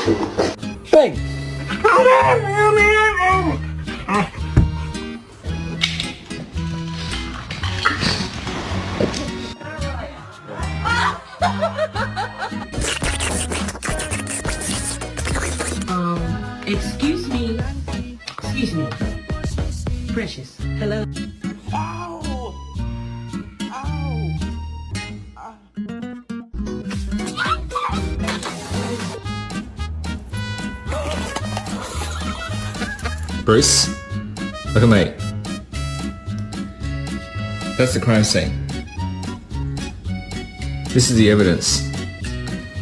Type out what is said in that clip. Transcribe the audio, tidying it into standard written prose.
Bang! Excuse me. Excuse me. Precious. Hello. Bruce, look at me. That's the crime scene. This is the evidence.